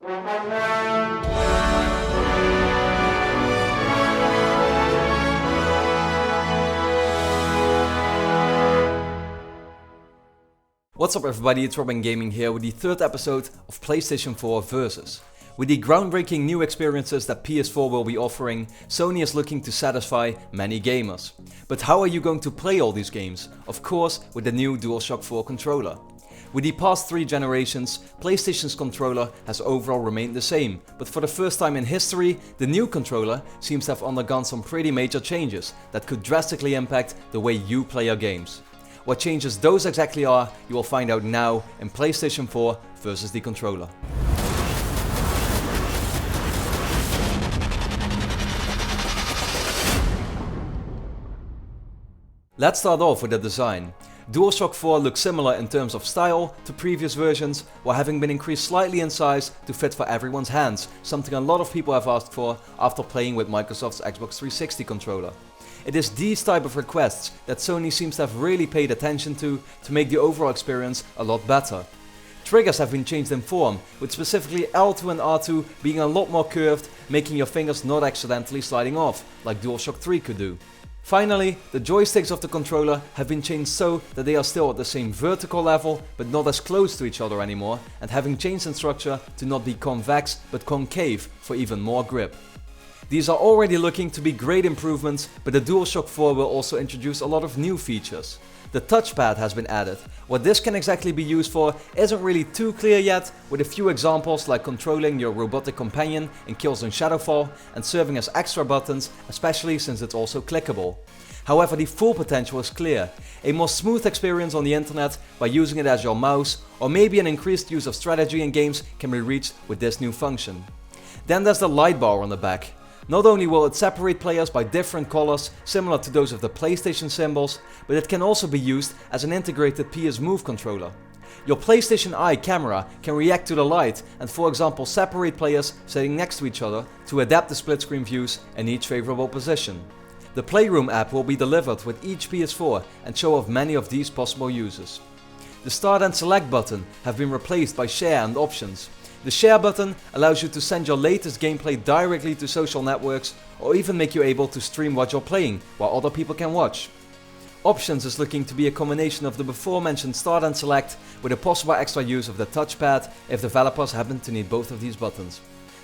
What's up everybody, it's RobinGaming here with the third episode of PlayStation 4 Versus. With the groundbreaking new experiences that PS4 will be offering, Sony is looking to satisfy many gamers. But how are you going to play all these games? Of course, with the new Dualshock 4 controller. With the past 3 generations, PlayStation's controller has overall remained the same, but for the first time in history, the new controller seems to have undergone some pretty major changes that could drastically impact the way you play your games. What changes those exactly are, you will find out now in PlayStation 4 versus the controller. Let's start off with the design. Dualshock 4 looks similar in terms of style to previous versions, while having been increased slightly in size to fit for everyone's hands, something a lot of people have asked for after playing with Microsoft's Xbox 360 controller. It is these type of requests that Sony seems to have really paid attention to make the overall experience a lot better. Triggers have been changed in form, with specifically L2 and R2 being a lot more curved, making your fingers not accidentally sliding off, like Dualshock 3 could do. Finally, the joysticks of the controller have been changed so that they are still at the same vertical level, but not as close to each other anymore, and having changed in structure to not be convex but concave for even more grip. These are already looking to be great improvements, but the Dualshock 4 will also introduce a lot of new features. The touchpad has been added. What this can exactly be used for isn't really too clear yet, with a few examples like controlling your robotic companion in Killzone Shadowfall and serving as extra buttons, especially since it's also clickable. However, the full potential is clear. A more smooth experience on the internet by using it as your mouse, or maybe an increased use of strategy in games can be reached with this new function. Then there's the light bar on the back. Not only will it separate players by different colors, similar to those of the PlayStation symbols, but it can also be used as an integrated PS Move controller. Your PlayStation Eye camera can react to the light and, for example, separate players sitting next to each other to adapt the split screen views in each favorable position. The Playroom app will be delivered with each PS4 and show off many of these possible uses. The Start and Select button have been replaced by Share and Options. The Share button allows you to send your latest gameplay directly to social networks, or even make you able to stream what you're playing while other people can watch. Options is looking to be a combination of the before mentioned Start and Select with a possible extra use of the touchpad if developers happen to need both of these buttons.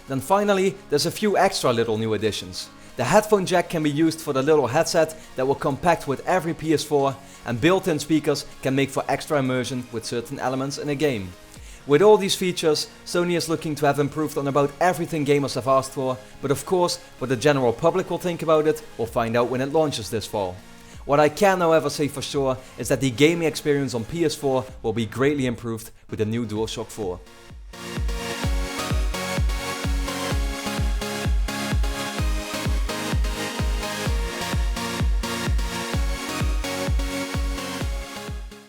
Then finally, there's a few extra little new additions. The headphone jack can be used for the little headset that will compact with every PS4, and built-in speakers can make for extra immersion with certain elements in a game. With all these features, Sony is looking to have improved on about everything gamers have asked for, but of course, what the general public will think about it, we'll find out when it launches this fall. What I can however say for sure is that the gaming experience on PS4 will be greatly improved with the new Dualshock 4.